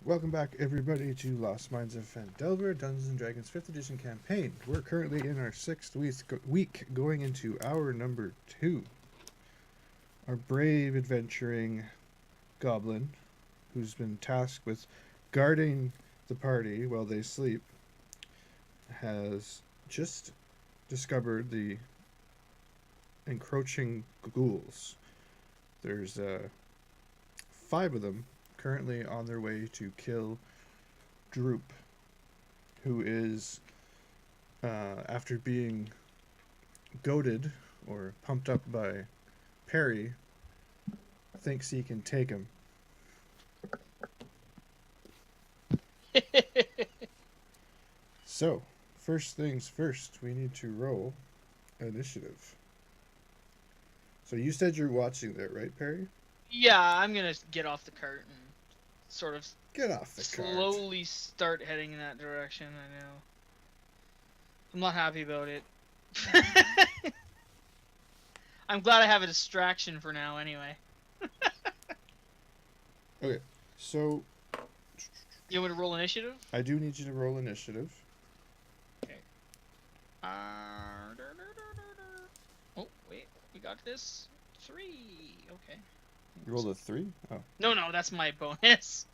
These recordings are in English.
Welcome back, everybody, to Lost Mines of Phandelver, Dungeons & Dragons 5th Edition campaign. We're currently in our 6th week, going into hour number 2. Our brave, adventuring goblin, who's been tasked with guarding the party while they sleep, has just discovered the encroaching ghouls. There's 5 of them currently on their way to kill Droop, who is, after being goaded or pumped up by Parry, thinks he can take him. So, first things first, we need to roll initiative. So you said you're watching there, right, Parry? Yeah, I'm gonna get off the cart and sort of Get off the cart. slowly start heading in that direction. I know. I'm not happy about it. I'm glad I have a distraction for now, anyway. Okay, so You want me to roll initiative? I do need you to roll initiative. Okay. Oh, wait. We got this. 3. Okay. You rolled a 3? Oh. No, that's my bonus.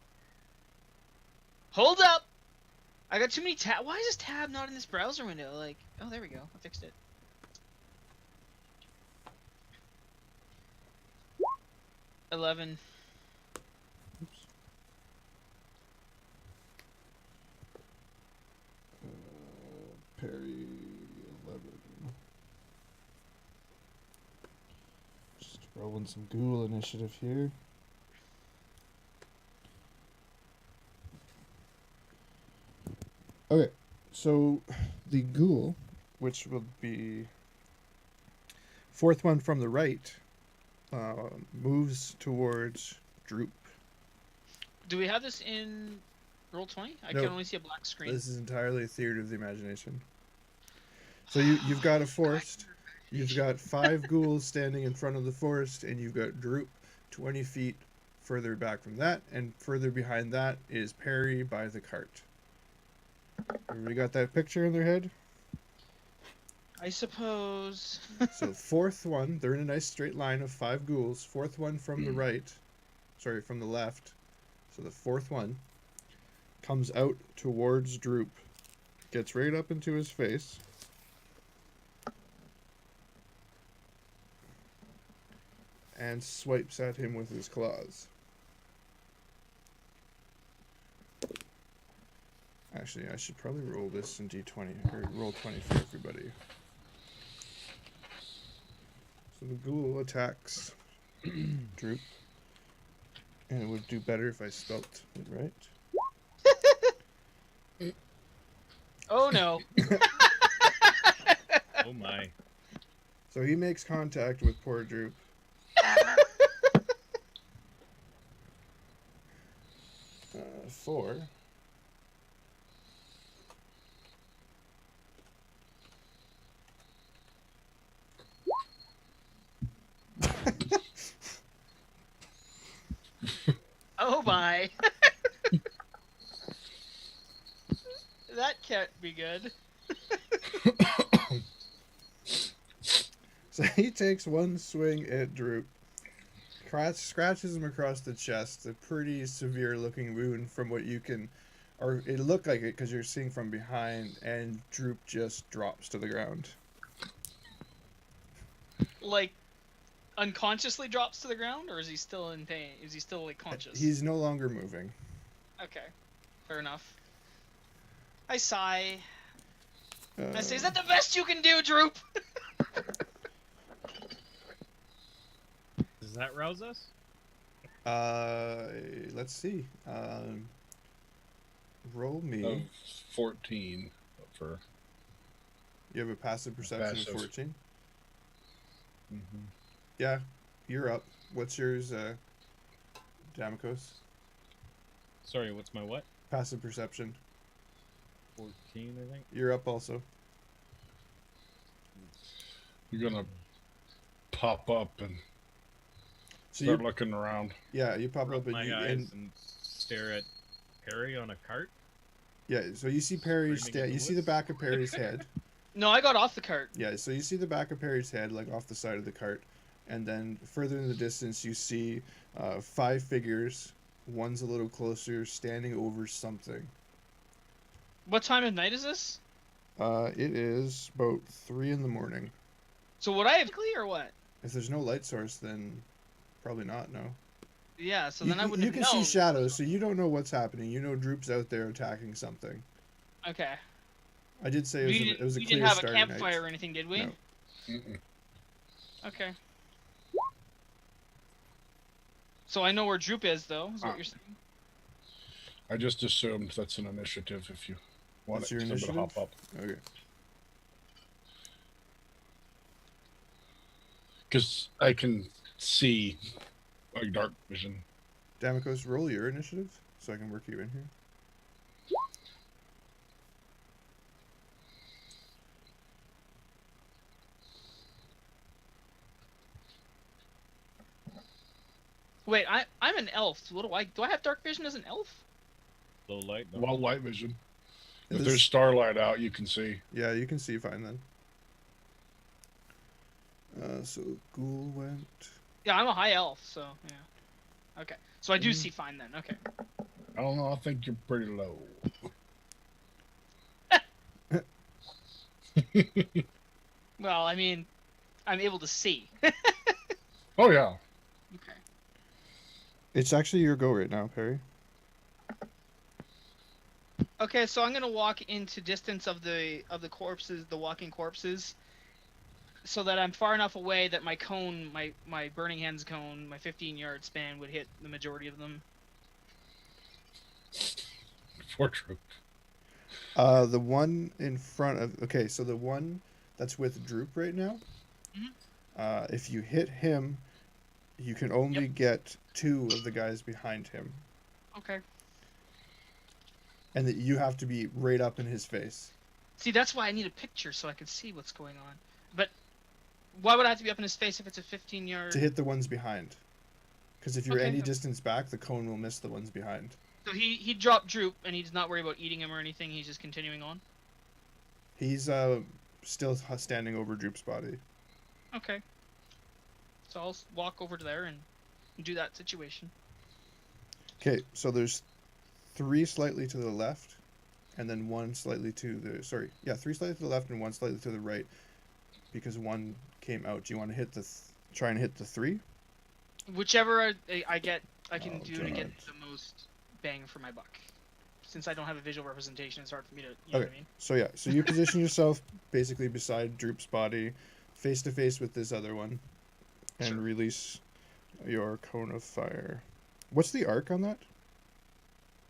Hold up! I got too many tab. Why is this tab not in this browser window? Like, oh, there we go. I fixed it. $11. Oops. Parry 11. Just rolling some ghoul initiative here. Okay, so the ghoul, which will be 4th one from the right, moves towards Droop. Do we have this in Roll20? I No. can only see a black screen. This is entirely a theater of the imagination. So you've got a forest. You've got 5 ghouls standing in front of the forest, and you've got Droop 20 feet further back from that, and further behind that is Parry by the cart. Everybody got that picture in their head? I suppose. So 4th one, they're in a nice straight line of 5 ghouls. 4th one from the right, sorry, from the left. So the 4th one comes out towards Droop, gets right up into his face, and swipes at him with his claws. Actually, I should probably roll this in D20, or roll 20 for everybody. So the ghoul attacks Droop, and it would do better if I spelt it right. Oh no. Oh my. So he makes contact with poor Droop. 4. Oh my. That can't be good. So he takes one swing at Droop, scratches him across the chest, a pretty severe looking wound from what you can, or it looked like it because you're seeing from behind, and Droop just drops to the ground. Like, unconsciously drops to the ground, or is he still in pain? Is he still, like, conscious? He's no longer moving. Okay. Fair enough. I sigh. I say, is that the best you can do, Droop? Does that rouse us? Let's see. Roll me. 14 for. You have a passive perception of 14? Mm-hmm. Yeah, you're up. What's yours, Damakos? Sorry, what's my what? Passive perception. 14, I think. You're up also. You're gonna pop up and So start looking around. Yeah, you pop Rub up and my you eyes and stare at Parry on a cart? Yeah, so you see Parry Screaming in the you see the woods? back of Parry's head. No, I got off the cart. Yeah, so you see the back of Parry's head, like off the side of the cart, and then further in the distance you see 5 figures. One's a little closer, standing over something. What time of night is this? It is about 3 in the morning. So would I have clear or what? If there's no light source, then probably not. No. Yeah, so You then I can, wouldn't you have can known. see shadows, so you don't know what's happening. You know Droop's out there attacking something. Okay. I did say it was a We clear didn't have a starry campfire night. or anything, did we? No. Mm-mm. Okay. So I know where Droop is, though, is what you're saying. I just assumed that's an initiative if you want That's your somebody to initiative? hop up. Okay. Because I can see like dark vision. Damakos, roll your initiative so I can work you in here. Wait, I'm an elf. So what do I have dark vision as an elf? Low light? No. Well, light vision. Yeah, If there's starlight out, you can see. Yeah, you can see fine then. So Ghoul went. Yeah, I'm a high elf, so yeah. Okay, so I do Mm. see fine then. Okay. I don't know. I think you're pretty low. Well, I mean, I'm able to see. Oh yeah. Okay. It's actually your go right now, Parry. Okay, so I'm gonna walk into distance of the corpses, the walking corpses, so that I'm far enough away that my cone, my burning hands cone, my 15-yard span would hit the majority of them. For Droop. The one in front of. Okay, so the one that's with Droop right now. Mhm. If you hit him, you can only get 2 of the guys behind him, Okay. and that you have to be right up in his face. See, that's why I need a picture so I can see what's going on. But why would I have to be up in his face if it's a 15-yard? To hit the ones behind. Because if you're Okay. any distance back, the cone will miss the ones behind. So he dropped Droop, and he's not worried about eating him or anything. He's just continuing on. He's still standing over Droop's body. Okay. So I'll walk over to there and do that situation. Okay, so there's 3 slightly to the left, and then 1 slightly to the 3 slightly to the left and 1 slightly to the right, because 1 came out. Do you want to hit try and hit the 3? Whichever I get, I can Oh, do to get God. the most bang for my buck. Since I don't have a visual representation, it's hard for me to. You know what I mean? So yeah, so you position yourself basically beside Droop's body, face to face with this other one, and Sure. release your cone of fire. What's the arc on that?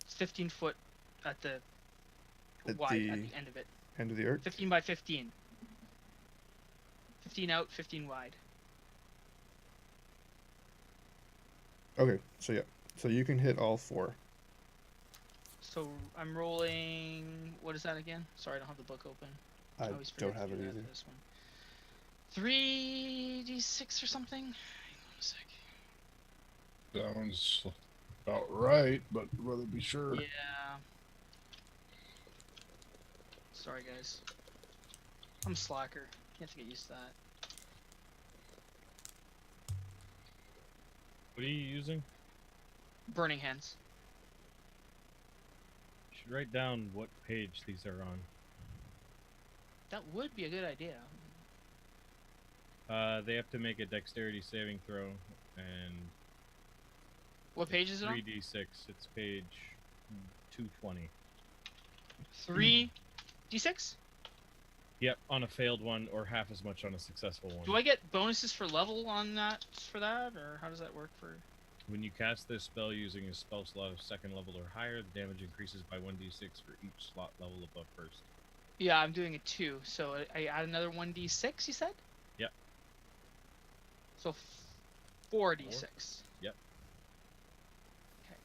It's 15 foot at the At wide the at the end of it. end of the arc? 15 by 15. 15 out, 15 wide. Okay, so yeah, so you can hit all 4. So I'm rolling. What is that again? Sorry, I don't have the book open. I always forget don't to have do it that either. for this one. 3d6 or something. Hang on a sec. Sounds about right, but rather be sure. Yeah. Sorry, guys. I'm a slacker. You have to get used to that. What are you using? Burning hands. You should write down what page these are on. That would be a good idea. They have to make a dexterity saving throw, and What page is it on? 3d6. It's page 220. 3d6? Yep, on a failed one, or half as much on a successful one. Do I get bonuses for level on that for that, or how does that work for? When you cast this spell using a spell slot of 2nd level or higher, the damage increases by 1d6 for each slot level above 1st. Yeah, I'm doing it 2, so I add another 1d6. You said? Yep. So 4d6. Yep. Okay.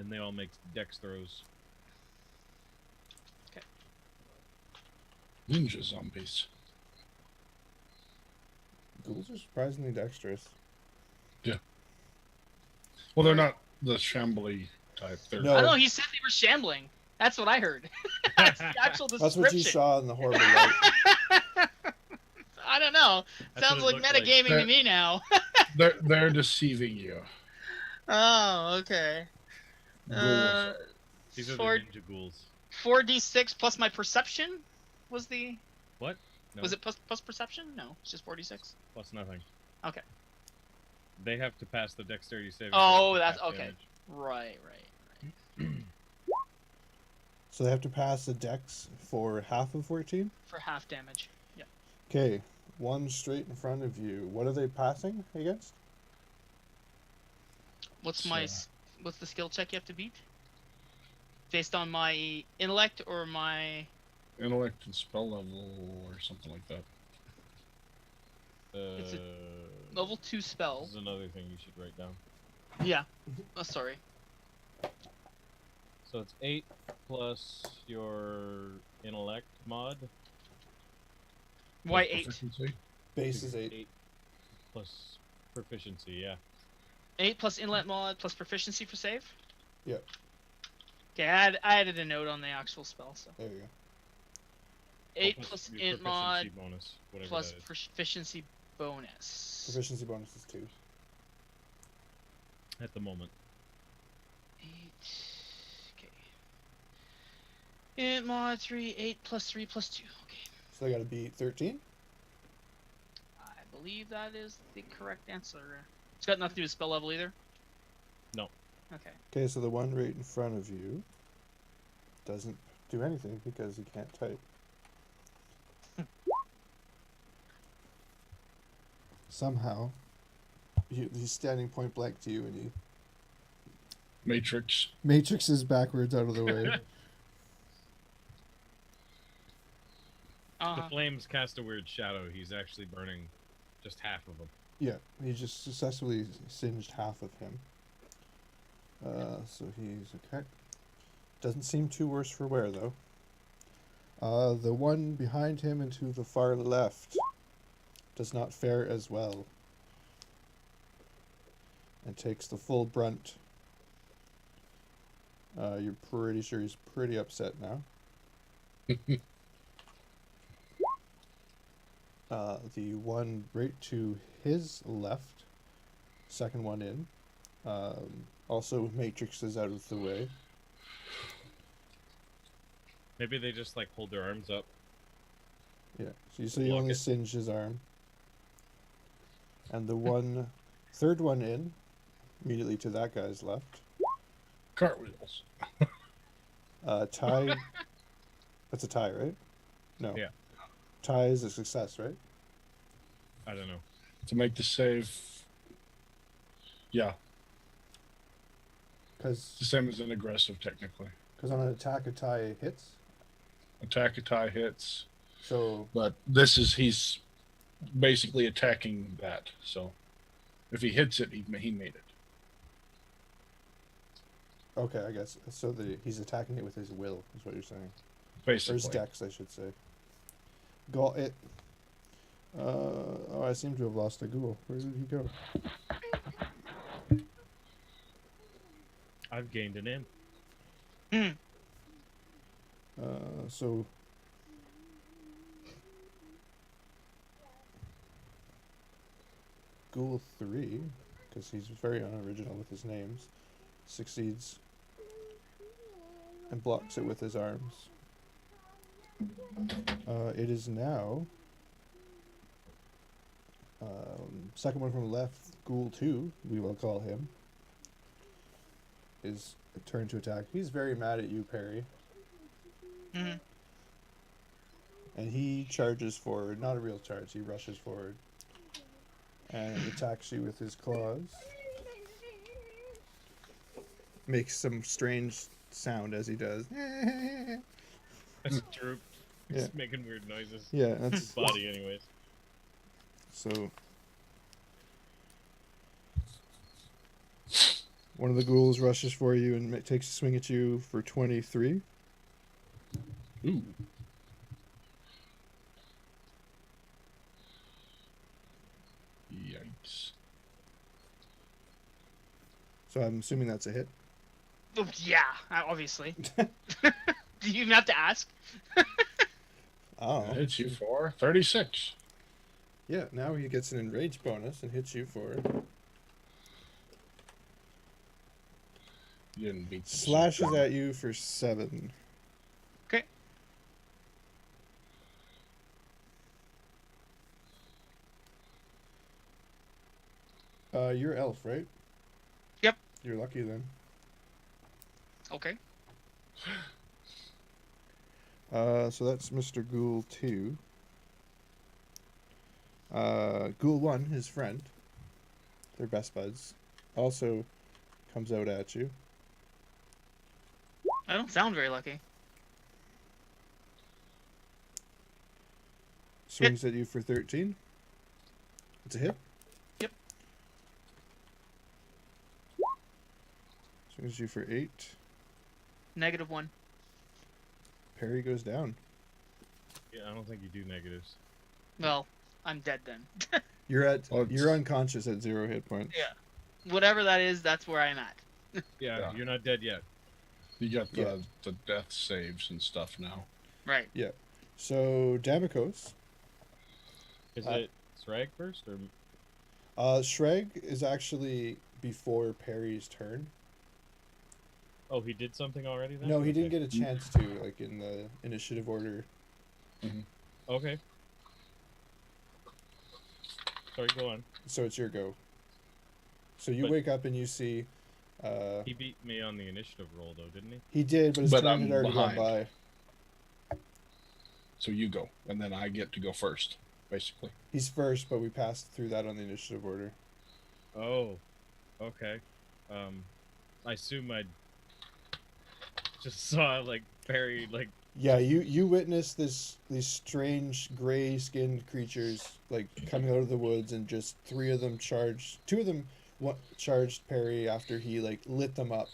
And they all make dex throws. Ninja zombies. Ghouls are surprisingly dexterous. Well, they're not the shambly type. They're No. I don't know. He said they were shambling. That's what I heard. That's the actual description. That's what you saw in the horrible light. I don't know. That's Sounds what like it looked metagaming like. to me now. they're deceiving you. Oh, okay. Ghouls. These are the Four, ninja ghouls. 4d6 plus my perception was the... What? No. Was it plus perception? No, it's just 46. Plus nothing. Okay. They have to pass the dexterity saving. Oh, throw for that's half okay. damage. Right. So they have to pass the dex for half of 14? For half damage. Yeah. Okay, one straight in front of you. What are they passing against? What's So- what's the skill check you have to beat? Based on my intellect or my... Intellect and spell level or something like that. It's level 2 spell. This is another thing you should write down. Yeah. Oh, sorry. So it's 8 plus your intellect mod. Why Plus 8? proficiency. Base is 8. 8 plus proficiency, yeah. 8 plus intellect mod plus proficiency for save? Yep. Okay, I added a note on the actual spell, so. There you go. 8 Plus plus your int mod proficiency bonus, whatever plus that is. proficiency bonus. Proficiency bonus is 2. At the moment. 8. Okay. Int mod 3, 8 plus 3 plus 2. Okay. So they gotta beat 13? I believe that is the correct answer. It's got nothing to do with spell level either? No. Okay. Okay, so the one right in front of you doesn't do anything because he can't type. Somehow, he's standing point blank to you and he Matrix. matrixes backwards out of the way. The flames cast a weird shadow. He's actually burning just half of them. Yeah, he just successfully singed half of him. So he's okay. Doesn't seem too worse for wear, though. The one behind him and to the far left does not fare as well. And takes the full brunt. You're pretty sure he's pretty upset now. The one right to his left, second one in, also matrixes out of the way. Maybe they just like hold their arms up. Yeah, so you see he Block only it. singed his arm. And the one, third one in, immediately to that guy's left. Cartwheels. Tie. That's a tie, right? No. Yeah. Tie is a success, right? I don't know. To make the save. Yeah, it's the Because same as an aggressive, technically. on an attack, a tie hits. Attack a tie hits, So, but he's basically attacking that. So if he hits it, he made it. okay, I guess. So he's attacking it with his will, is what you're saying. Or his Basically. dex, I should say. Got it. Oh, I seem to have lost a ghoul. Where did he go? I've gained an imp. So Ghoul 3, because he's very unoriginal with his names, succeeds and blocks it with his arms. It is now second one from the left, Ghoul 2, we will call him, is a turn to attack. He's very mad at you, Parry. Mhm. And he charges forward, not a real charge, he rushes forward and attacks you with his claws. Makes some strange sound as he does. That's true. He's Yeah. making weird noises. Yeah, His that's body, anyways. so. One of the ghouls rushes for you and takes a swing at you for 23. Ooh. Yikes. So I'm assuming that's a hit. Oh, yeah, obviously. Do you even have to ask? Oh. That hits you for 36. Yeah, now he gets an enrage bonus and hits you for... You didn't beat the Slashes at you for 7. Okay. You're elf, right? Yep. You're lucky then. Okay. So that's Mr. Ghoul 2. Ghoul 1, his friend, they're best buds, also comes out at you. I don't sound very lucky. Swings at you for 13. It's a hit. Yep. Swings at you for 8. -1. Parry goes down. Yeah, I don't think you do negatives. Well, I'm dead then. You're unconscious at 0 hit points. Yeah. Whatever that is, that's where I'm at. Yeah, you're not dead yet. You got the death saves and stuff now. Right. Yeah. So Damakos. Is it Sragg first or? Sragg is actually before Parry's turn. Oh, he did something already then? No, he Okay. didn't get a chance to, like in the initiative order. Okay. Sorry, go on. So it's your go. So you But- wake up and you see. He beat me on the initiative roll though, didn't he? He did, but his But turn I'm had already gone behind. by. So you go, and then I get to go first, basically. He's first, but we passed through that on the initiative order. Oh, okay. I assume I just saw like Parry like. Yeah, you witnessed these strange gray-skinned creatures like coming out of the woods, and just 3 of them charged. 2 of them charged Parry after he like lit them up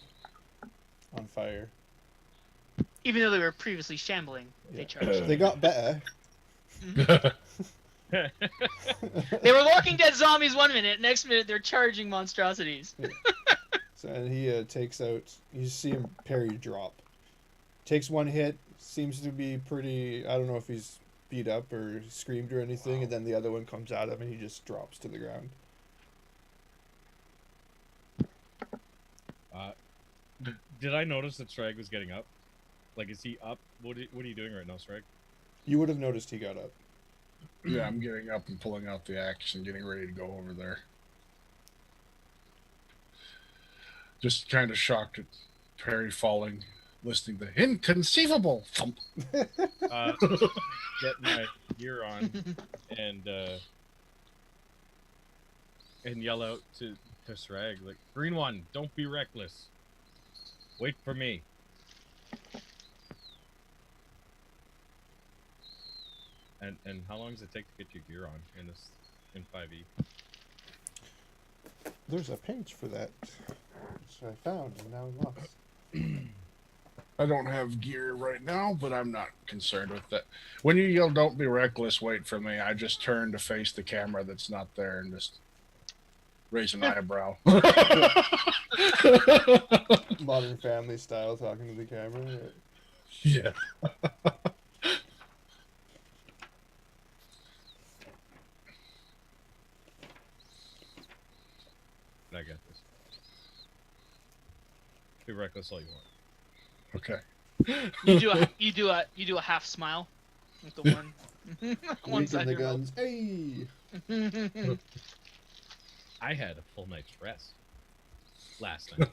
on fire. Even though they were previously shambling, they Yeah. charged. They got better. They were Walking Dead zombies 1 minute, next minute they're charging monstrosities. So and he takes out. You see him Parry drop. Takes 1 hit. Seems to be pretty. I don't know if he's beat up or screamed or anything, and then the other one comes at him and he just drops to the ground. Did I notice that Sragg was getting up? Like, is he up? What are you doing right now, Sragg? You would have noticed he got up. Yeah, I'm getting up and pulling out the axe and getting ready to go over there. Just kind of shocked at Parry falling, listening to inconceivable thump. Get my gear on and yell out to Sragg like, "Green one, don't be reckless. Wait for me." And how long does it take to get your gear on in 5e? There's a page for that, which I found and now lost. I don't have gear right now, but I'm not concerned with that. When you yell, "Don't be reckless, wait for me," I just turn to face the camera that's not there and just raise an eyebrow. Modern Family style, talking to the camera. Yeah. I got this. Be reckless all you want. Okay. You do a half smile with the one one Leaking side the of your mouth. guns. Hey! I had a full night's rest last night.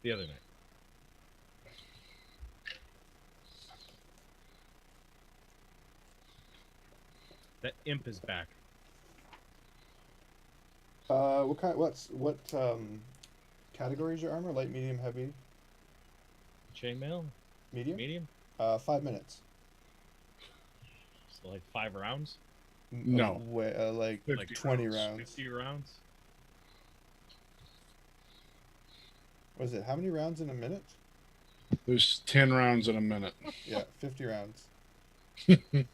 The other night. That imp is back. What category is your armor? Light, medium, heavy, Chainmail? medium? Medium? 5 minutes. So like 5 rounds? No. Like 50 20 rounds. 50 rounds? Was it how many rounds in a minute? There's 10 rounds in a minute. Yeah, 50 rounds. You're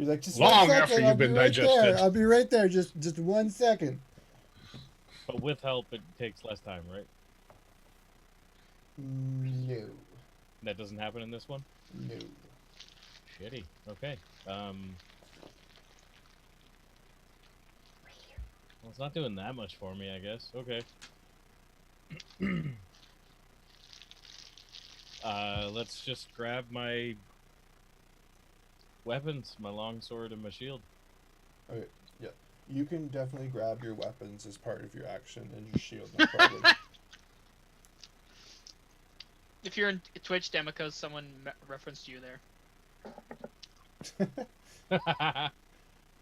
like, just Long 1 second, after you've I'll be been right digested. there. I'll be right there. Just 1 second. But with help, it takes less time, right? No. That doesn't happen in this one? No. Shitty. Okay. Well, it's not doing that much for me, I guess. Okay. Let's just grab my weapons, my longsword and my shield. Okay, yeah. You can definitely grab your weapons as part of your action and your shield, no problem. If you're in Twitch, Damakos, someone referenced you there.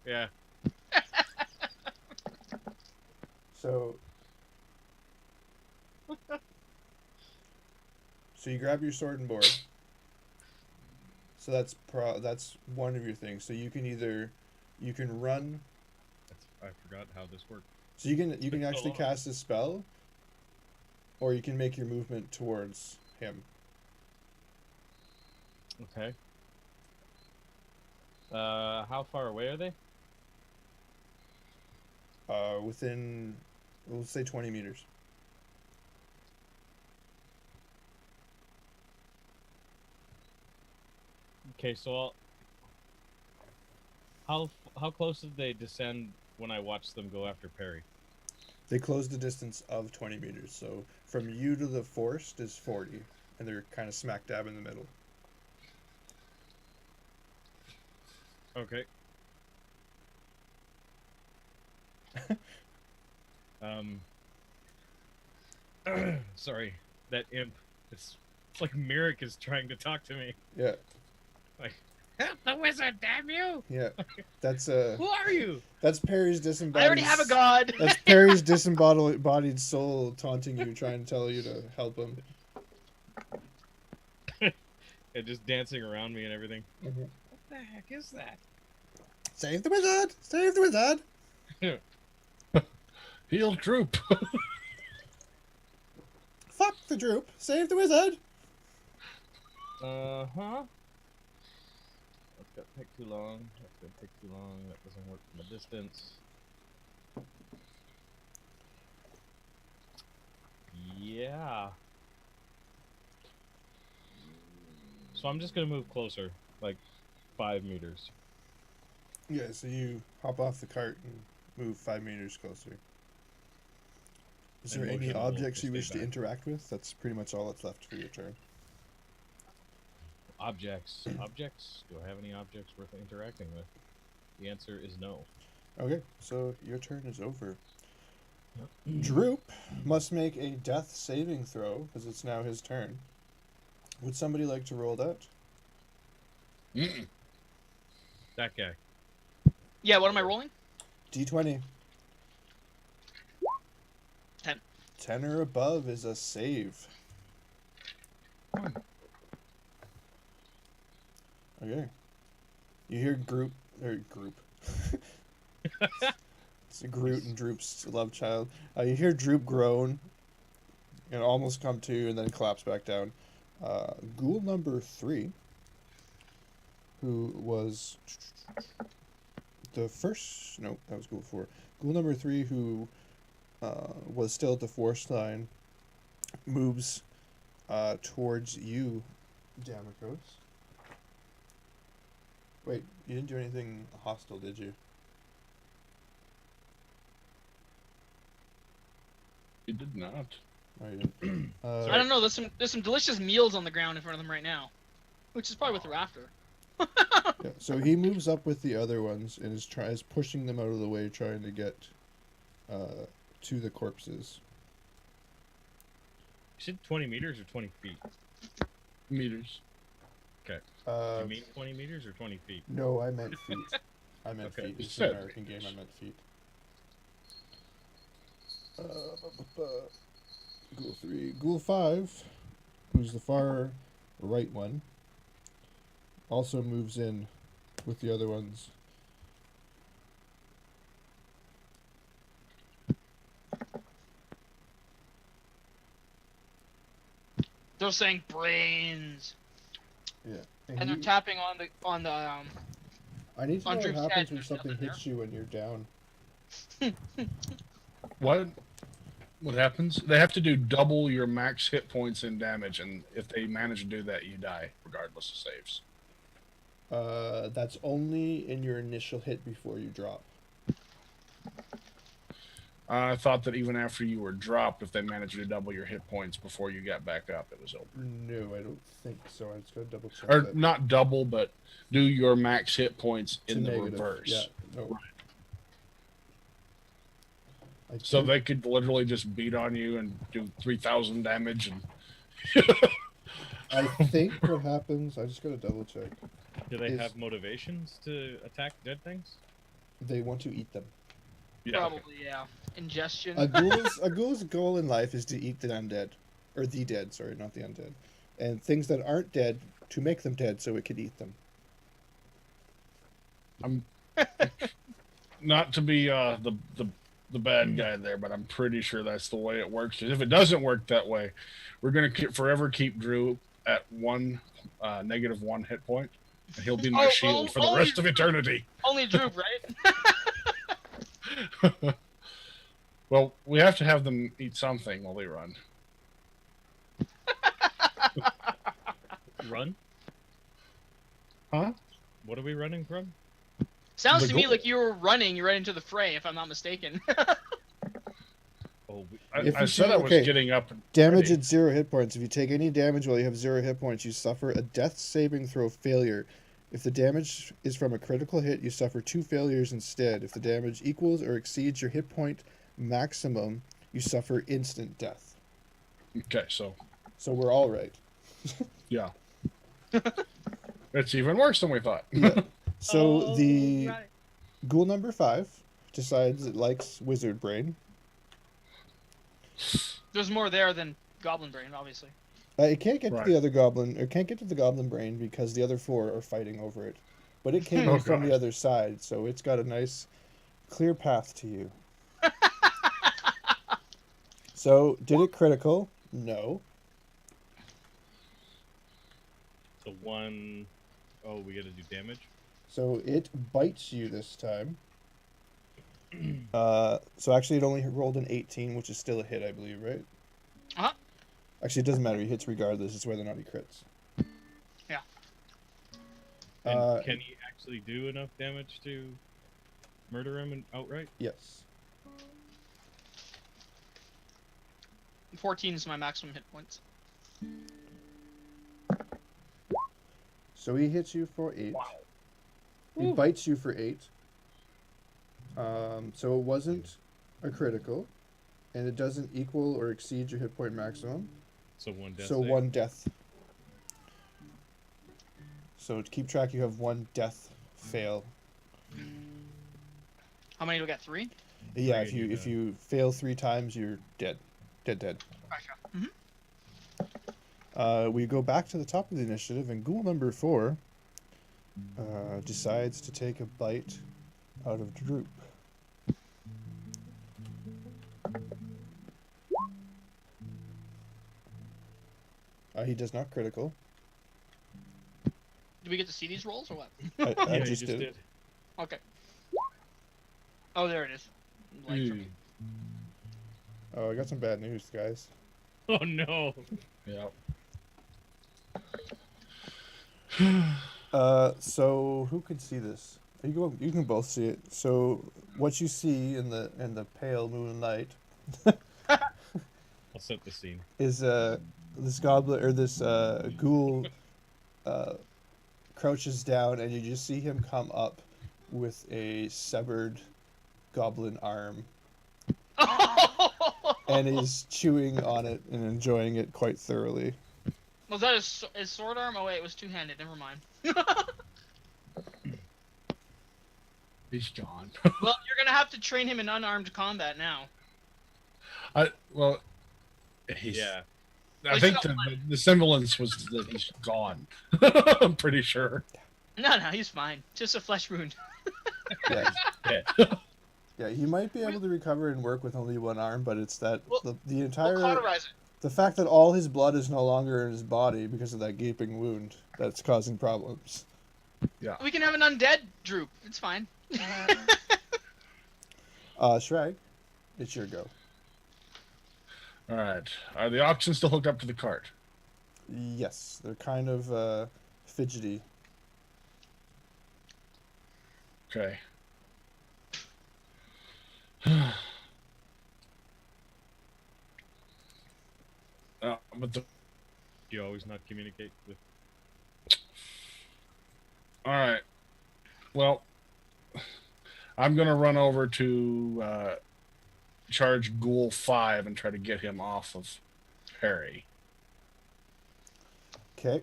Yeah. So you grab your sword and board. So that's one of your things. So you can run. I forgot how this worked. So you can actually cast a spell, or you can make your movement towards him. Okay. How far away are they? Within, we'll say 20 meters. Okay, so how close did they descend when I watched them go after Parry? They close the distance of 20 meters. So from you to the forest is 40, and they're kind of smack dab in the middle. Okay. Sorry, that imp. It's like Merrick is trying to talk to me. Yeah. Like, help the wizard, damn you! Yeah. That's Who are you? That's Parry's disembodied. I already have a god. That's Parry's disembodied soul taunting you, trying to tell you to help him. And just dancing around me and everything. Mm-hmm. What the heck is that? Save the wizard! Save the wizard! Heal troop. Fuck the droop! Save the wizard! That's gonna take too long. That's gonna take too long. That doesn't work from a distance. Yeah. So I'm just gonna move closer, like 5 meters. Yeah, so you hop off the cart and move 5 meters closer. Is And there any motion the wolf objects to you stay wish to back. interact with? That's pretty much all that's left for your turn. Objects. Objects? Do I have any objects worth interacting with? The answer is no. Okay, so your turn is over. Droop must make a death saving throw, because it's now his turn. Would somebody like to roll that? That guy. Yeah, what am I rolling? D20. 10. 10 or above is a save. Okay. You hear group. It's a Groot and Droop's love child. You hear Droop groan and almost come to and then collapse back down. Ghoul number 3, who was the first. No, that was Ghoul 4. Ghoul number 3, who was still at the forest line, moves towards you, Damakos. Wait, you didn't do anything hostile, did you? You did not. No, you didn't. I don't know. There's some delicious meals on the ground in front of them right now, which is probably what they're after. Yeah, so he moves up with the other ones and is pushing them out of the way, trying to get to the corpses. You said 20 meters or 20 feet? Meters. Okay. You mean 20 meters or 20 feet? No, I meant feet. I meant Okay. feet. It's an American game. I meant feet. Ghoul 3. Ghoul 5, who's the far right one, also moves in with the other ones. They're saying brains, Yeah. and they're tapping on the I need to know on what Droop's happens head, when there's something nothing hits you when you're down. What? What happens? They have to do double your max hit points and damage, and if they manage to do that, you die, regardless of saves. That's only in your initial hit before you drop. I thought that even after you were dropped, if they managed to double your hit points before you got back up, it was over. No, I don't think so. I just gotta double check Or that. not double, but do your max hit points To in the negative. reverse. Yeah, no. I So think- they could literally just beat on you and do 3,000 damage. And I think what happens, I just gotta double check. Do they Is- have motivations to attack dead things? They want to eat them. yeah, Probably, yeah. Ingestion. A ghoul's goal in life is to eat the undead. Or the dead, sorry, not the undead. And things that aren't dead, to make them dead so it could eat them. I'm not to be the bad guy there, but I'm pretty sure that's the way it works. If it doesn't work that way, we're gonna forever keep Drew at negative one hit point, and he'll be my Oh, shield for the only rest of eternity. Only droop, right? Well, we have to have them eat something while they run. Run? Huh? What are we running from? Sounds The to me goal- like you were running right into the fray, if I'm not mistaken. Oh, If I you said do- I was okay. getting up. And Damage ready. at 0 hit points. If you take any damage while you have 0 hit points, you suffer a death saving throw failure. If the damage is from a critical hit, you suffer 2 failures instead. If the damage equals or exceeds your hit point maximum, you suffer instant death. Okay, so So we're all right. yeah, it's even worse than we thought. Yeah. So Oh, the right. ghoul number 5 decides it likes wizard brain. There's more there than goblin brain, obviously. It can't get Right. to the other goblin, or can't get to the goblin brain because the other 4 are fighting over it. But it came Oh, in from the God. other side, so it's got a nice, clear path to you. So, did it critical? No. So one... Oh, we gotta do damage? So it bites you this time. So actually, it only rolled an 18, which is still a hit, I believe, right? Uh-huh. Actually, it doesn't matter. He hits regardless. It's whether or not he crits. Yeah. And can he actually do enough damage to murder him outright? Yes. 14 is my maximum hit points. So he hits you for 8. Wow. He bites you for 8. So it wasn't a critical, and it doesn't equal or exceed your hit point maximum. So one death So save? 1 death. So to keep track, you have 1 death fail. How many do we got? 3? Yeah, Three, if yeah. you fail 3 times, you're dead. Dead. Gotcha. We go back to the top of the initiative, and ghoul number 4 decides to take a bite out of Droop. He does not critical. Do we get to see these rolls or what? I Yeah, you just did. Okay. Oh, there it is. Light for me. Oh, I got some bad news, guys. Oh no! Yeah. So who can see this? You can both see it. So what you see in the pale moonlight I'll set the scene. is this goblin or this ghoul crouches down, and you just see him come up with a severed goblin arm, and is chewing on it and enjoying it quite thoroughly. Was that his sword arm? Oh wait, it was two-handed. Never mind. He's gone. Well, you're gonna have to train him in unarmed combat now. Well, he's. Yeah. I he's think got the semblance was that he's gone. I'm pretty sure. No, he's fine. Just a flesh wound. Yeah, Yeah. yeah, he might be able to recover and work with only 1 arm, but it's that We'll- the We'll entire cauterize it. the fact that all his blood is no longer in his body because of that gaping wound that's causing problems. We can have an undead droop. It's fine. Shrag, it's your go. All right. Are the oxen still hooked up to the cart? Yes, they're kind of fidgety. Okay. But the Do you always not communicate with? all right. Well, I'm gonna run over to charge Ghoul 5 and try to get him off of Parry. Okay.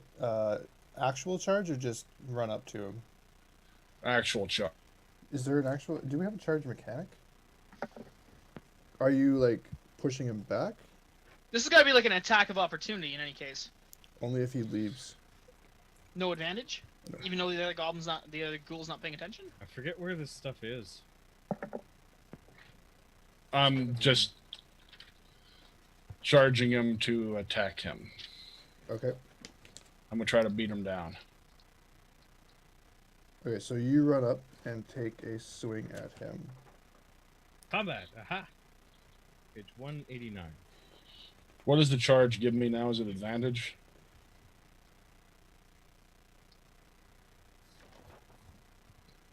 Actual charge or just run up to him? Actual charge. Is there an actual? Do we have a charge mechanic? Are you like pushing him back? This is gotta be like an attack of opportunity in any case. Only if he leaves. No advantage? No. Even though the other ghoul's not paying attention? I forget where this stuff is. I'm just charging him to attack him. Okay. I'm gonna try to beat him down. Okay, so you run up and take a swing at him. Combat. Aha. Page 189. What does the charge give me now? Is it advantage?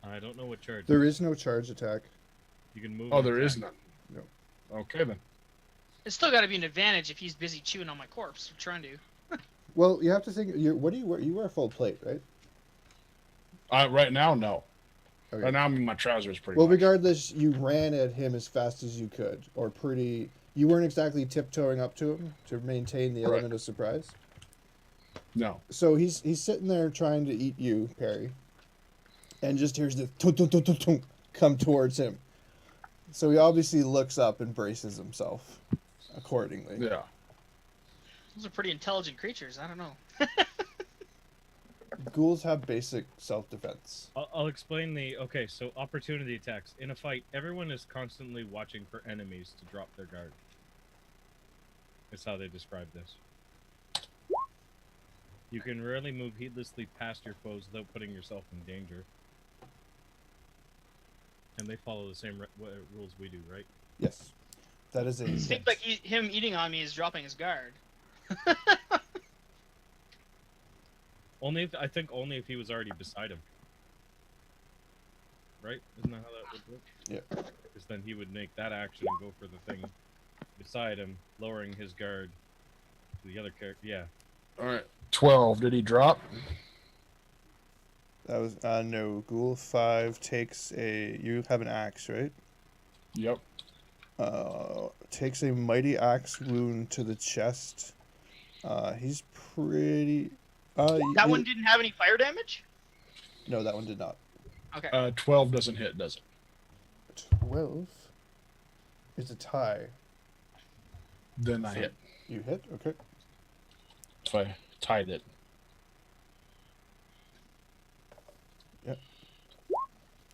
I don't know what charge. There is no charge attack. You can move. Oh, and there is attack. none. No. Okay then. It's still gotta be an advantage if he's busy chewing on my corpse. Or trying to. Well, you have to think. What do you wear? You wear full plate, right? Right now, no. Okay. Right now, I'm in my trousers pretty Well, much. regardless, you ran at him as fast as you could, or pretty. You weren't exactly tiptoeing up to him to maintain the Right. element of surprise. No. So he's sitting there trying to eat you, Parry, and just hears the tunk, tunk, tunk, tunk, tunk come towards him. So he obviously looks up and braces himself accordingly. Yeah. Those are pretty intelligent creatures. I don't know. Ghouls have basic self-defense. I'll explain the. Okay, so opportunity attacks. In a fight, everyone is constantly watching for enemies to drop their guard. That's how they describe this. You can rarely move heedlessly past your foes without putting yourself in danger. And they follow the same rules we do, right? Yes, that is a It seems hint. like him eating on me is dropping his guard. Only if, I think only if he was already beside him. Right? Isn't that how that would work? Yeah. Because then he would make that action and go for the thing beside him, lowering his guard to the other character. Yeah. All right. 12. Did he drop? That was no. Ghoul 5 takes a. You have an axe, right? Yep. Takes a mighty axe wound to the chest. He's pretty. That one didn't have any fire damage? No, that one did not. Okay. 12 doesn't hit, does it? 12 is a tie. Then I So- hit. You hit? Okay. So I tied it. Yep.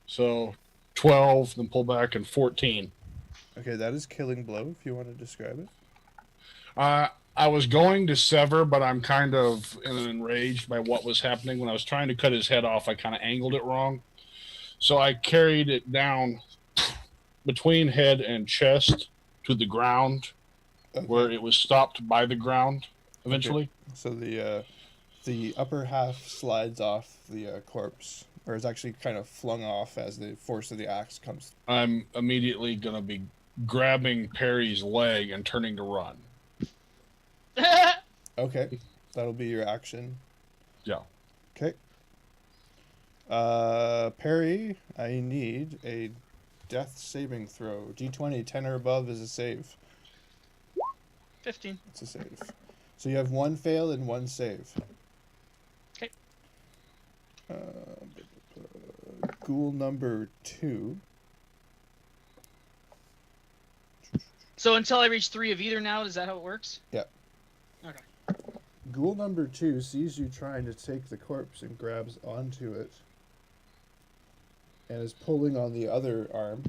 So 12, then pull back, and 14. Okay, that is killing blow if you want to describe it. I was going to sever, but I'm kind of enraged by what was happening. When I was trying to cut his head off, I kind of angled it wrong. So I carried it down between head and chest to the ground, Okay. where it was stopped by the ground eventually. So the upper half slides off the corpse, or is actually kind of flung off as the force of the axe comes. I'm immediately going to be grabbing Parry's leg and turning to run. Okay, that'll be your action. Yeah. Okay. Parry, I need a death saving throw. D20, 10 or above is a save. 15. It's a save. So you have one fail and one save. Okay. Ghoul number 2. So until I reach 3 of either now, is that how it works? Yeah. Okay. Ghoul number 2 sees you trying to take the corpse and grabs onto it. And is pulling on the other arm.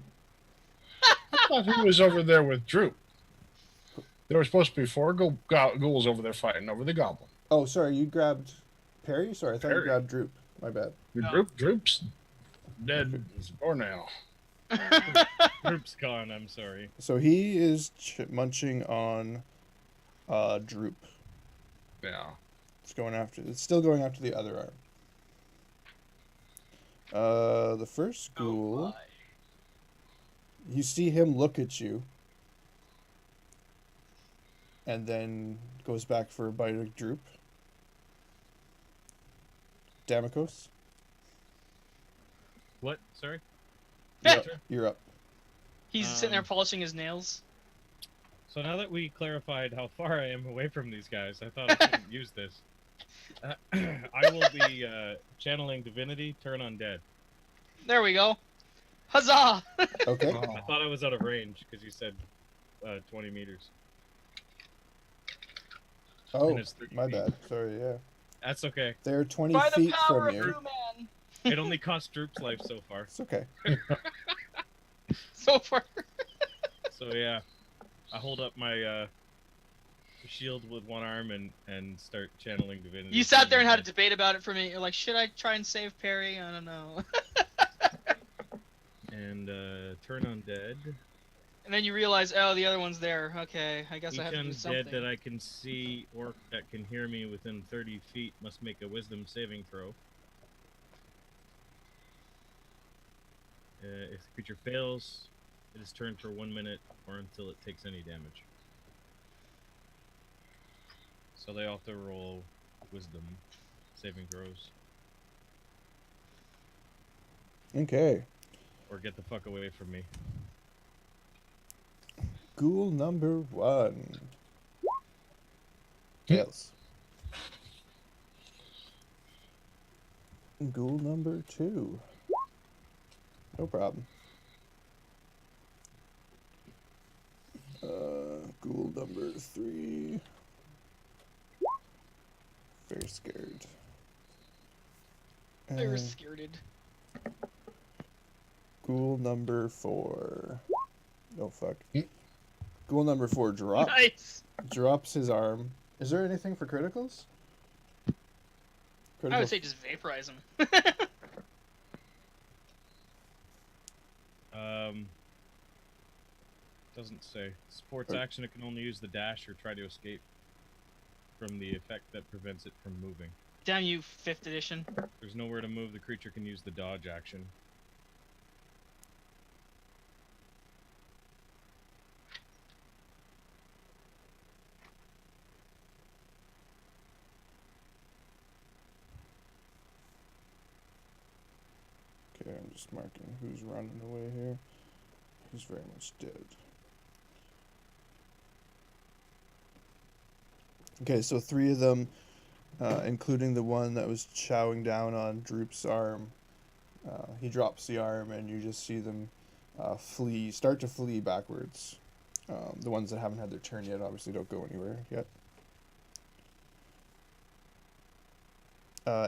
I thought he was over there with Droop. There were supposed to be 4 ghouls over there fighting over the goblin. Oh, sorry, you grabbed Parry? Sorry, I thought you Parry. grabbed Droop. My bad. No. Droop's dead or now. Group's gone, I'm sorry. So he is munching on Droop. Yeah. It's still going after the other arm. The first ghoul, you see him look at you, and then goes back for a bite of Droop. Damakos, What? Sorry? you're up. He's sitting there polishing his nails. So now that we clarified how far I am away from these guys, I thought I couldn't use this. I will be channeling Divinity, turn undead. There we go. Huzzah! Okay. I thought I was out of range because you said 20 meters. Oh, And it's 30 my feet. bad. Sorry, yeah. That's okay. They're 20 By the feet power from of you. Brew Man. It only cost Droop's life so far. It's okay. So far. So yeah, I hold up my shield with one arm and start channeling Divinity. You sat there and had a debate about it for me. You're like, should I try and save Parry? I don't know. And turn undead. And then you realize, oh, the other one's there. Okay, I guess Each I have to do undead something. that I can see or that can hear me within 30 feet must make a wisdom saving throw. If the creature fails, it is turned for 1 minute or until it takes any damage. So they have to roll wisdom saving throws Okay. or get the fuck away from me. Ghoul number 1. Fails. Ghoul number 2. No problem. Ghoul number 3. Very scared. They were scared. Ghoul number 4. Oh, fuck. Ghoul number 4 Nice. drops his arm. Is there anything for criticals? I would say just vaporize him. Doesn't say. Sports action, it can only use the dash or try to escape from the effect that prevents it from moving. Damn you, 5th edition. There's nowhere to move, the creature can use the dodge action. Okay, I'm just marking who's running away here. He's very much dead. Okay, so 3 of them, including the one that was chowing down on Droop's arm, he drops the arm and you just see them start to flee backwards. The ones that haven't had their turn yet obviously don't go anywhere yet.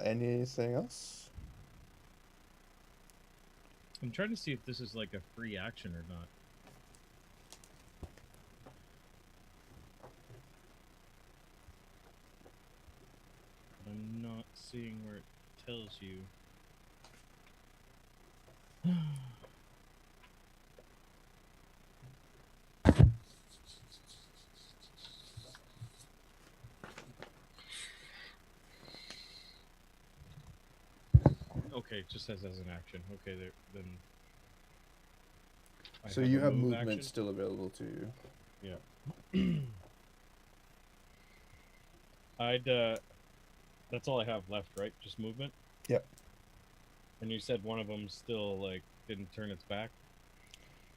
Anything else? I'm trying to see if this is like a free action or not. I'm not seeing where it tells you. Okay, it just says as an action. Okay, then. So you a have move movement action? still available to you. Yeah. That's all I have left, right? Just movement? Yep. And you said one of them still, like, didn't turn its back?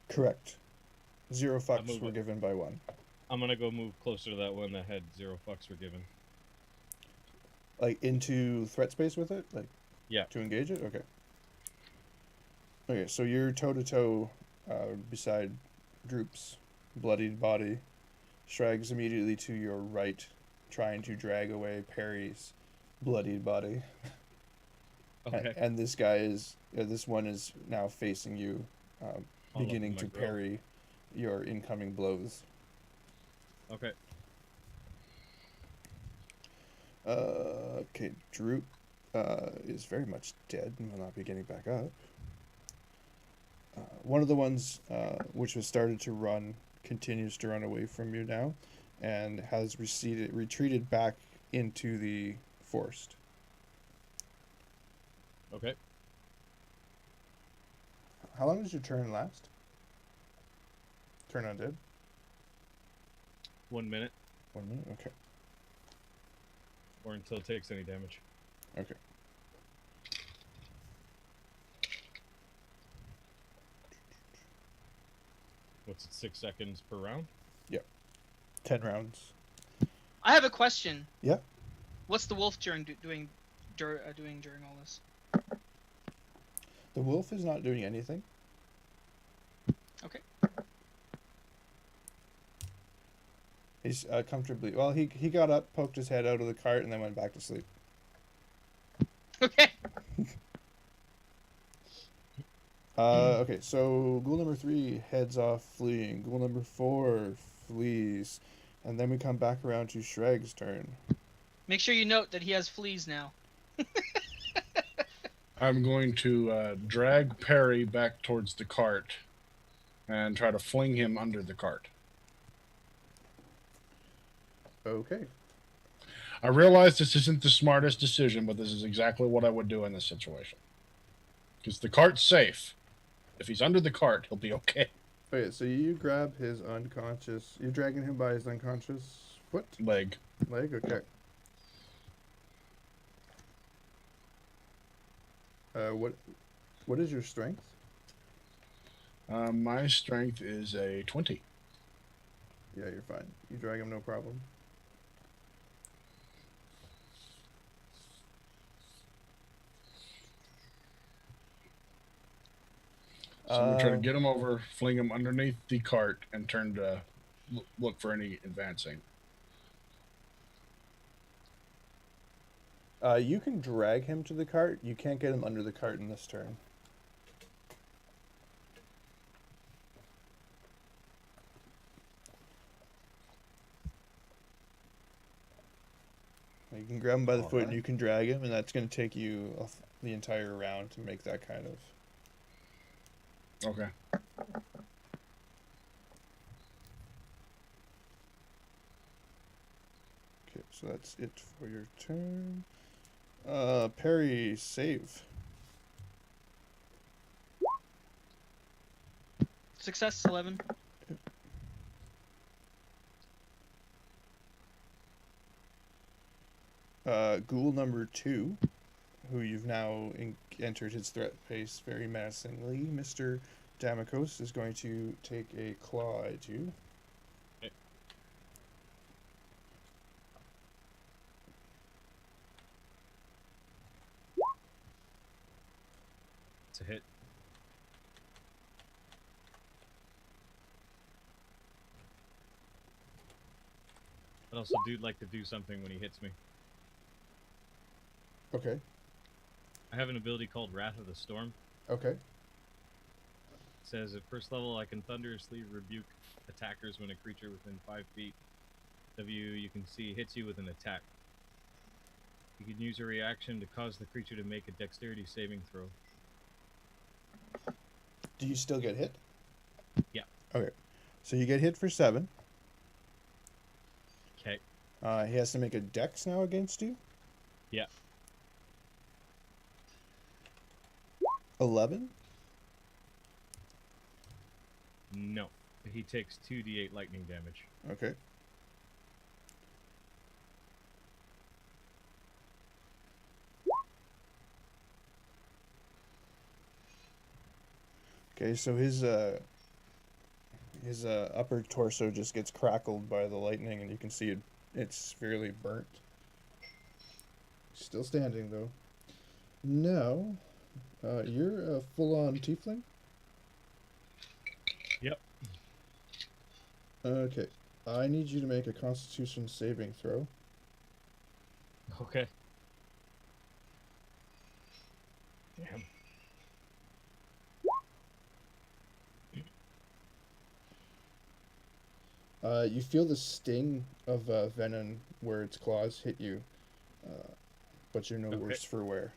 Correct. 0 fucks move were it. given by 1. I'm gonna go move closer to that one that had 0 fucks were given. Like into threat space with it? Like Yeah. to engage it? Okay. Okay, so you're toe to toe beside Droop's bloodied body. Sragg's immediately to your right, trying to drag away Parry's bloodied body. Okay. And this guy is, this one is now facing you, beginning my to grill. parry your incoming blows. Okay. Okay, Droop is very much dead and will not be getting back up. One of the ones which has started to run continues to run away from you now, and has retreated back into the forest. Okay. How long does your turn last? Turn undead? 1 minute, 1 minute? Okay. or until it takes any damage. Okay. What's it, 6 seconds per round? 10 rounds. I have a question. Yeah. What's the wolf doing during all this? The wolf is not doing anything. Okay. He's comfortably... Well, he got up, poked his head out of the cart, and then went back to sleep. Okay. Okay, so ghoul number 3 heads off fleeing. Ghoul number 4 flees. And then we come back around to Shragg's turn. Make sure you note that he has fleas now. I'm going to drag Parry back towards the cart and try to fling him under the cart. Okay. I realize this isn't the smartest decision, but this is exactly what I would do in this situation. Because the cart's safe. If he's under the cart, he'll be okay. Okay, so you grab his unconscious... You're dragging him by his unconscious foot? Leg. Leg? Okay. What is your strength? My strength is a 20. Yeah, you're fine. You drag him, no problem. So I'm going to try to get him over, fling him underneath the cart, and turn to look for any advancing. You can drag him to the cart. You can't get him under the cart in this turn. You can grab him by the foot and you can drag him, and that's going to take you the entire round to make that kind of... Okay. Okay, so that's it for your turn. Parry, save. Success 11. Ghoul number 2, who you've now entered his threat phase very menacingly, Mr. Damakos, is going to take a claw at you. Okay. It's a hit. I'd also like to do something when he hits me. Okay. I have an ability called Wrath of the Storm. Okay. It says at first level I can thunderously rebuke attackers when a creature within 5 feet of you can see hits you with an attack. You can use a reaction to cause the creature to make a dexterity saving throw. Do you still get hit? Yeah. Okay. So you get hit for 7. Okay. He has to make a dex now against you? Yeah. 11? No. He takes 2d8 lightning damage. Okay. Okay, so his upper torso just gets crackled by the lightning, and you can see it's severely burnt. Still standing, though. Now, you're a full-on tiefling? Yep. Okay. I need you to make a Constitution saving throw. Okay. Damn. You feel the sting of venom where its claws hit you, but you're no worse for wear.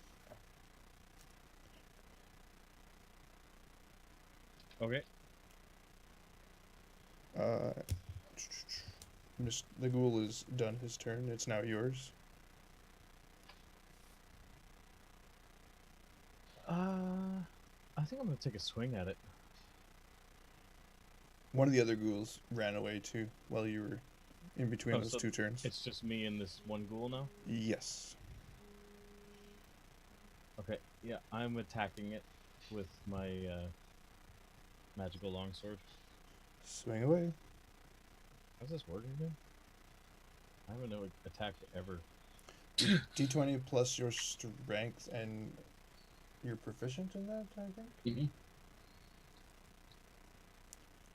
Okay. The ghoul is done his turn. It's now yours. I think I'm gonna take a swing at it. One of the other ghouls ran away too while you were in between those So 2 turns. It's just me and this one ghoul now? Yes. Okay, yeah, I'm attacking it with my magical longsword. Swing away. How's this working again? I haven't attacked ever. D20 plus your strength, and you're proficient in that, I think? Mm-hmm.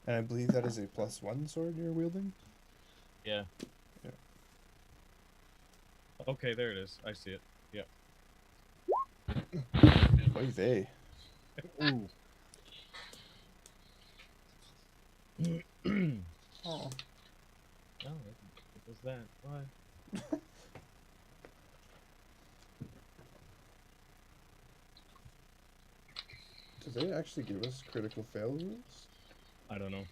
And I believe that is a +1 sword you're wielding? Yeah. Yeah. Okay, there it is. I see it. Yep. Oy vey. Ooh. Oh. Oh, it was that. Why? Do they actually give us critical fail rules? I don't know.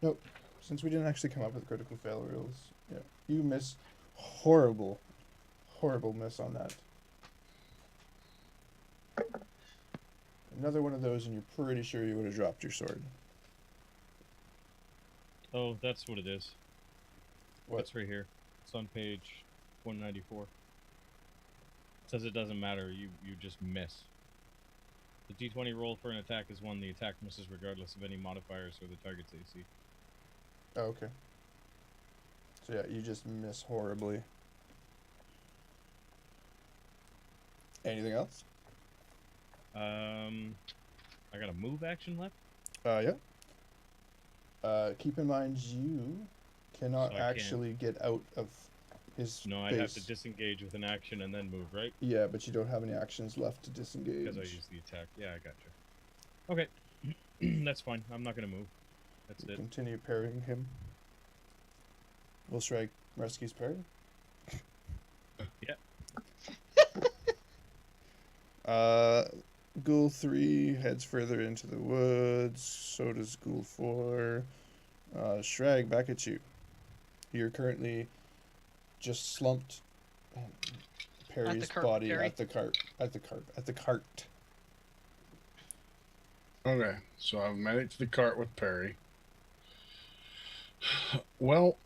Nope. Since we didn't actually come up with critical fail rules, yeah, you miss horrible miss on that. Another one of those, and you're pretty sure you would have dropped your sword. Oh, that's what it is. What? It's right here. It's on page 194. It says it doesn't matter. You just miss. The D20 roll for an attack is 1. The attack misses regardless of any modifiers or the target's AC. Oh, okay. So yeah, you just miss horribly. Anything else? I got a move action left. Yeah. Keep in mind you cannot So I actually get out of his No, I'd have to disengage with an action and then move, right? Yeah, but you don't have any actions left to disengage. Because I used the attack. Yeah, I gotcha. Okay. That's fine. I'm not going to move. That's it. Continue parrying him. Will Sragg rescues Parry? Yeah. Ghoul 3 heads further into the woods. So does Ghoul 4. Sragg, back at you. You're currently just slumped. Parry's body Parry. at the cart. Okay, so I've made it to the cart with Parry. Well,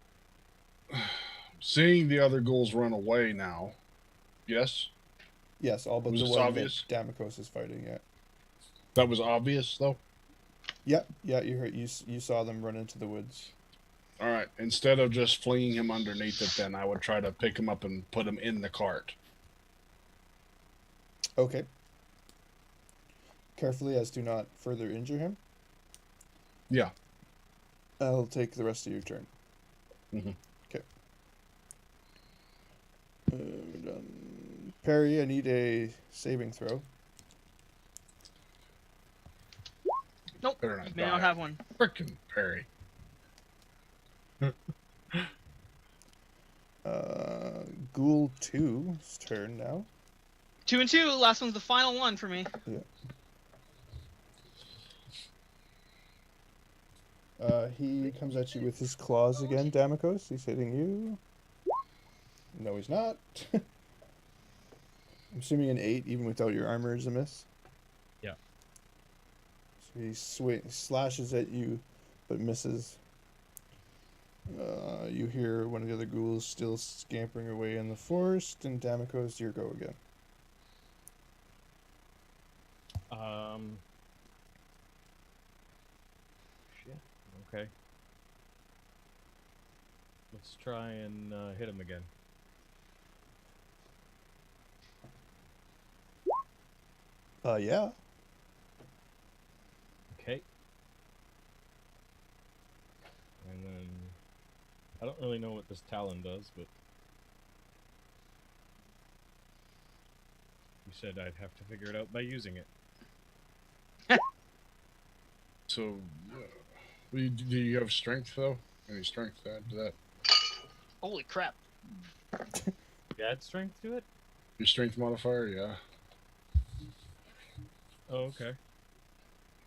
seeing the other ghouls run away now, yes? Yes, all but Was the this one obvious? that Damakos is fighting. Yeah. That was obvious, though? Yeah. You heard. You saw them run into the woods. All right, instead of just flinging him underneath it, then I would try to pick him up and put him in the cart. Okay. Carefully, as to not further injure him. Yeah. I'll take the rest of your turn. Mm-hmm. Okay. We're done. Parry, I need a saving throw. Nope. Better not You may die. not have one. Frickin' Parry. Ghoul 2's turn now. 2 and 2. Last one's the final one for me. He comes at you with his claws again, Damakos. He's hitting you. No, he's not. I'm assuming an 8, even without your armor, is a miss. Yeah. So he slashes at you, but misses. You hear one of the other ghouls still scampering away in the forest, and Damakos, your go again. Shit. Okay. Let's try and hit him again. Yeah. Okay. And then I don't really know what this talon does, but you said I'd have to figure it out by using it. So, do you have strength, though? Any strength to add to that? Holy crap. You add strength to it? Your strength modifier, yeah. Oh, okay.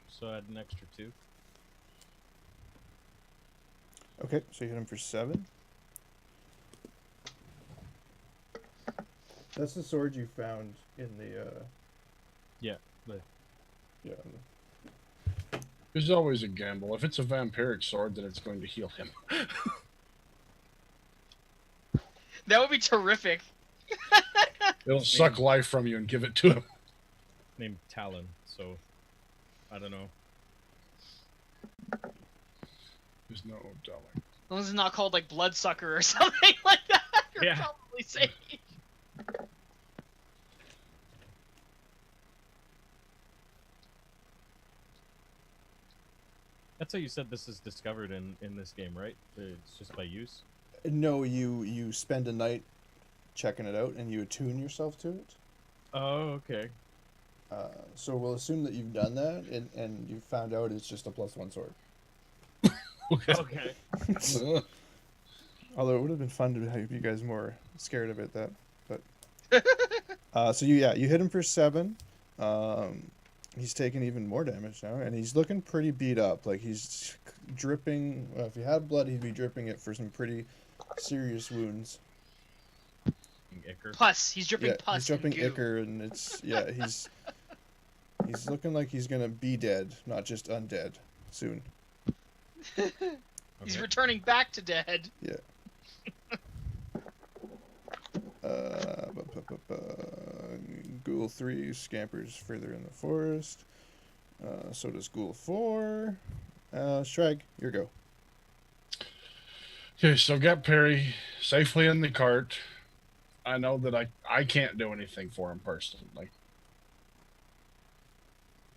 So add an extra 2. Okay, so you hit him for 7. That's the sword you found in the, Yeah, but yeah. There's always a gamble. If it's a vampiric sword, then it's going to heal him. That would be terrific. It'll suck life from you and give it to him. named Talon, so I don't know. There's no telling. As long as it's not called like Bloodsucker or something like that, you're Yeah. probably safe. That's how you said this is discovered in this game, right? It's just by use? No, you spend a night checking it out and you attune yourself to it. Oh, okay. So we'll assume that you've done that and you found out it's just a +1 sword. Okay. Although it would have been fun to have you guys more scared about that, but so you hit him for 7. He's taking even more damage now, and he's looking pretty beat up. Like he's dripping. Well, if he had blood, he'd be dripping it for some pretty serious wounds. Ichor. Pus. He's dripping Yeah, pus. he's dripping and goo. ichor, and he's looking like he's gonna be dead, not just undead, soon. He's Okay. returning back to dead. Yeah. Ghoul 3 scampers further in the forest. So does Ghoul 4. Sragg, your go. Okay, so get Parry safely in the cart. I know that I can't do anything for him personally.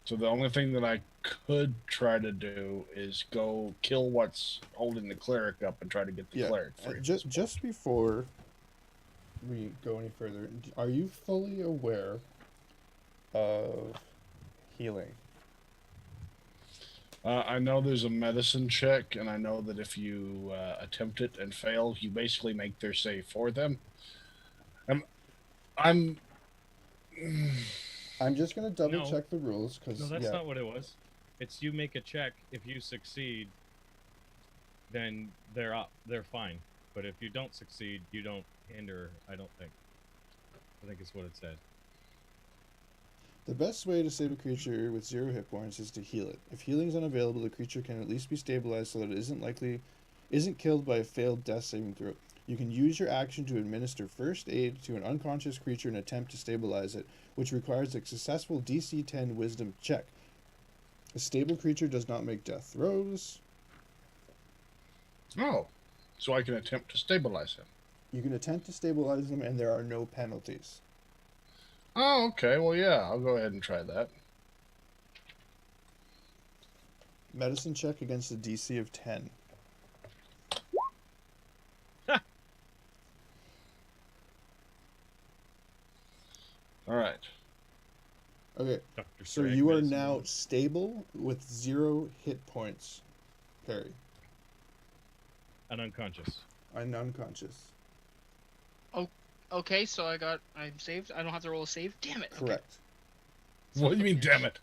So the only thing that I could try to do is go kill what's holding the cleric up and try to get the cleric free. Just before we go any further, are you fully aware of healing? I know there's a medicine check, and I know that if you attempt it and fail, you basically make their save for them. I'm just gonna double check the rules because No, that's not what it was. It's you make a check. If you succeed, then they're up. They're fine. But if you don't succeed, you don't hinder. I think it's what it said. The best way to save a creature with 0 hit points is to heal it. If healing is unavailable, the creature can at least be stabilized so that it isn't killed by a failed death saving throw. You can use your action to administer first aid to an unconscious creature and attempt to stabilize it, which requires a successful DC 10 Wisdom check. A stable creature does not make death throws. Oh, so I can attempt to stabilize him. You can attempt to stabilize them, and there are no penalties. Oh, okay. Well, yeah, I'll go ahead and try that. Medicine check against a DC of 10. All right. Okay, Dr. so Sragg you are medicine now roll. stable with 0 hit points, Parry, And unconscious. and unconscious. Okay, so I'm saved. I don't have to roll a save. Damn it. Okay. Correct. What do you mean, damn it?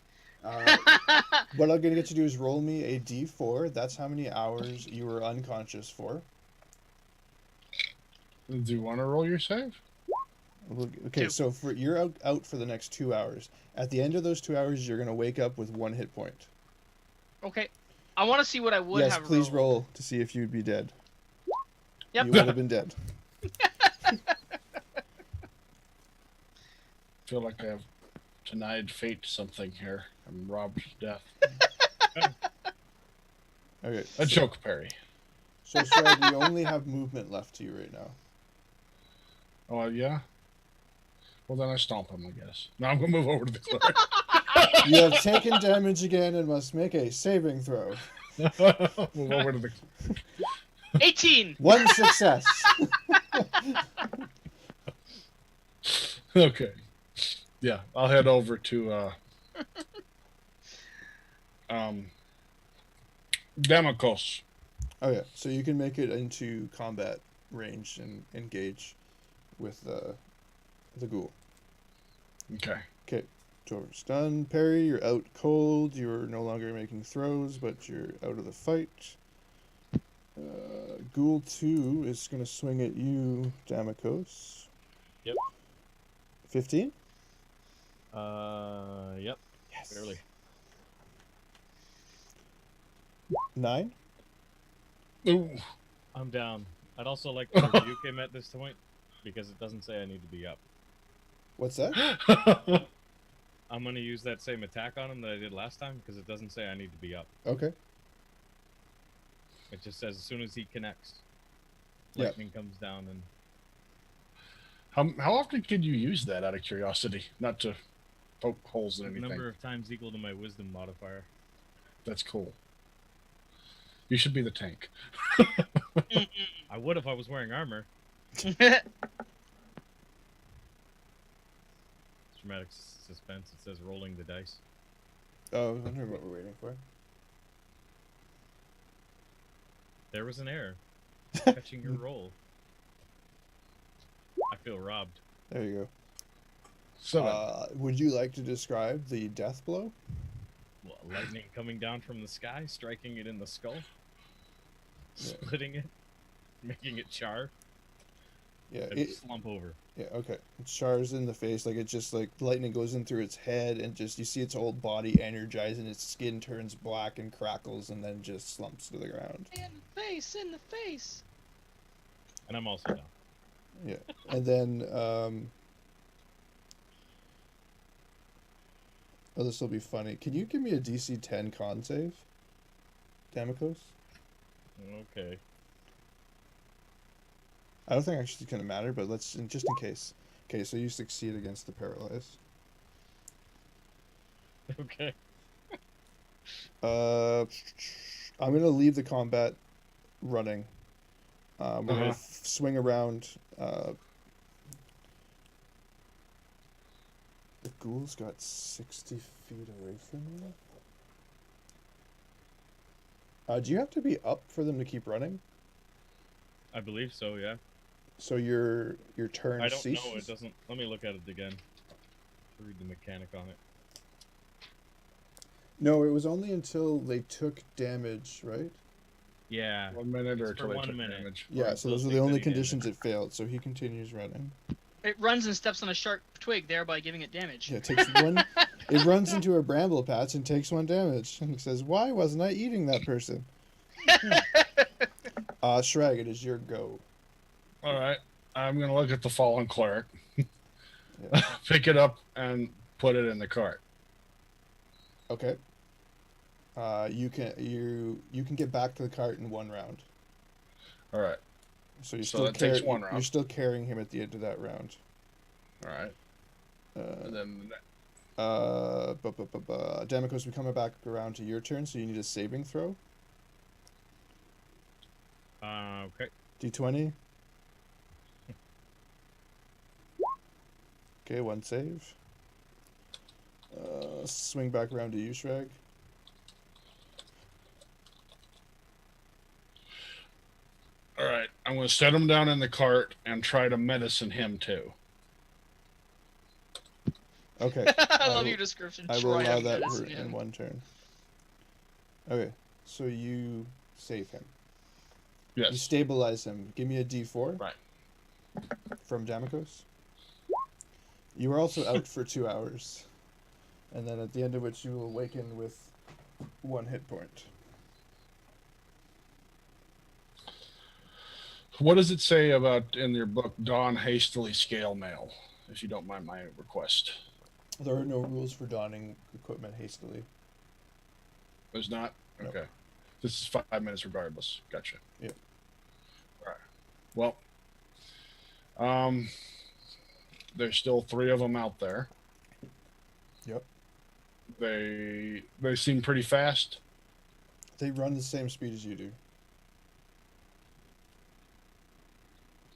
What I'm gonna get you to do is roll me a D4. That's how many hours you were unconscious for. Do you want to roll your save? Okay, 2. so you're out for the next 2 hours. At the end of those 2 hours, you're gonna wake up with 1 hit point. Okay. I want to see what I would Yes, have please rolled. roll to see if you'd be dead. Yep. You would have been dead. I feel like I have denied fate something here. I'm robbed to death. Okay. A joke, Parry. So, Sragg, you only have movement left to you right now. Oh, yeah? Well, then I stomp him, I guess. No, I'm going to move over to the cleric. You have taken damage again and must make a saving throw. Move over to the 18. 1 success. Okay. Yeah, I'll head over to Damakos. Okay, so you can make it into combat range and engage with the ghoul. Okay. Okay, Tover's done. Parry, you're out cold. You're no longer making throws, but you're out of the fight. Ghoul 2 is going to swing at you, Damakos. Yep. 15? Yep. Yes. Barely. 9? Ooh. I'm down. I'd also like to rebuke him at this point because it doesn't say I need to be up. What's that? I'm going to use that same attack on him that I did last time because it doesn't say I need to be up. Okay. It just says as soon as he connects, Yeah. lightning comes down and... How often could you use that out of curiosity? Not to poke holes in The anything. number of times equal to my wisdom modifier. That's cool. You should be the tank. I would if I was wearing armor. Dramatic suspense. It says rolling the dice. Oh, I was wondering what we're waiting for. There was an error. Catching your roll. I feel robbed. There you So go. Would you like to describe the death blow? Well, lightning coming down from the sky, striking it in the skull, Yeah. splitting it, making it char, Yeah, and slump over. yeah, okay. It chars in the face, like it just like lightning goes in through its head, and just you see its whole body energize, and its skin turns black and crackles, and then just slumps to the ground. In the face, in the face. And I'm also down. Yeah, and then oh, this will be funny. Can you give me a DC 10 con save, Damakos? Okay. I don't think actually it's gonna matter, but let's just in case. Okay, so you succeed against the paralyzed. Okay. I'm gonna leave the combat running. We're gonna swing around. The ghoul's got 60 feet away from you. Do you have to be up for them to keep running? I believe so, yeah. So your turn I don't ceases? know. It doesn't... Let me look at it again. Read the mechanic on it. No, it was only until they took damage, right? Yeah. 1 minute or It's for until they 1 took minute. damage. Yeah, Or so until those are it the takes only any conditions damage. it failed, so he continues running. It runs and steps on a sharp twig, thereby giving it damage. Yeah, it takes one. It runs into a bramble patch and takes 1 damage. And he says, "Why wasn't I eating that person?" Sragg, it is your go. All right. I'm going to look at the fallen cleric, Yeah. pick it up, and put it in the cart. Okay. You can get back to the cart in 1 round. All right. So you're So still that takes 1 round. You're still carrying him at the end of that round. All right. And then Damakos, we're coming back around to your turn, so you need a saving throw. Okay. D20. Okay, 1 save. Swing back around to you, Sragg. all right. I'm going to set him down in the cart and try to medicine him too. Okay. I love will- your description. I will Try allow to that medicine in him. 1 turn. Okay, so you save him. You Yes. stabilize him. Give me a D4. Right. From Damakos. You are also out for 2 hours. And then at the end of which you will awaken with 1 hit point. What does it say about in your book, don hastily scale mail, if you don't mind my request? There are no rules for donning equipment hastily. There's not? No. Okay. This is 5 minutes regardless. Gotcha. Yep. All right. Well, there's still 3 of them out there. Yep. They seem pretty fast. They run the same speed as you do.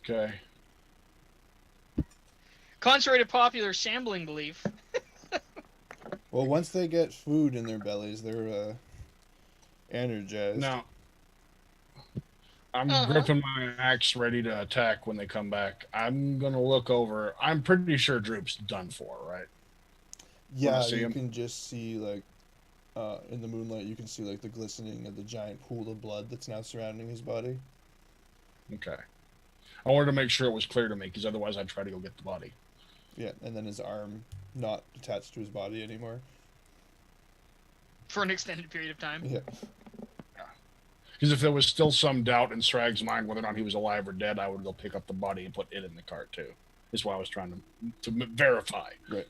Okay. Contrary to popular shambling belief. Well, once they get food in their bellies, they're energized. Now, I'm Uh-huh. gripping my axe ready to attack when they come back. I'm gonna look over. I'm pretty sure Droop's done for, right? Yeah, see you him? can just see like in the moonlight, you can see like the glistening of the giant pool of blood that's now surrounding his body. Okay. I wanted to make sure it was clear to me because otherwise I'd try to go get the body. Yeah, and then his arm not attached to his body anymore. For an extended period of time. Yeah. Because if there was still some doubt in Sragg's mind whether or not he was alive or dead, I would go pick up the body and put it in the cart too. Is why I was trying to verify. Right.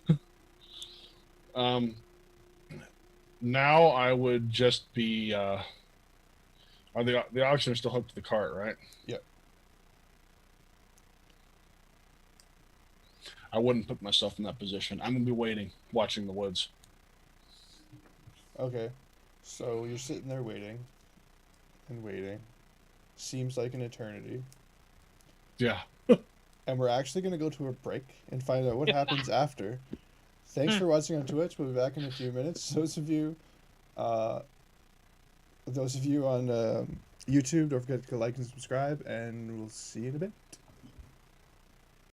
Now I would just be. Are the oxen are still hooked to the cart, right? Yep. I wouldn't put myself in that position. I'm gonna be waiting, watching the woods. Okay. So you're sitting there waiting and waiting. Seems like an eternity. Yeah. And we're actually going to go to a break and find out what happens after. Thanks for watching on Twitch. We'll be back in a few minutes. Those of you on YouTube, don't forget to like and subscribe, and we'll see you in a bit.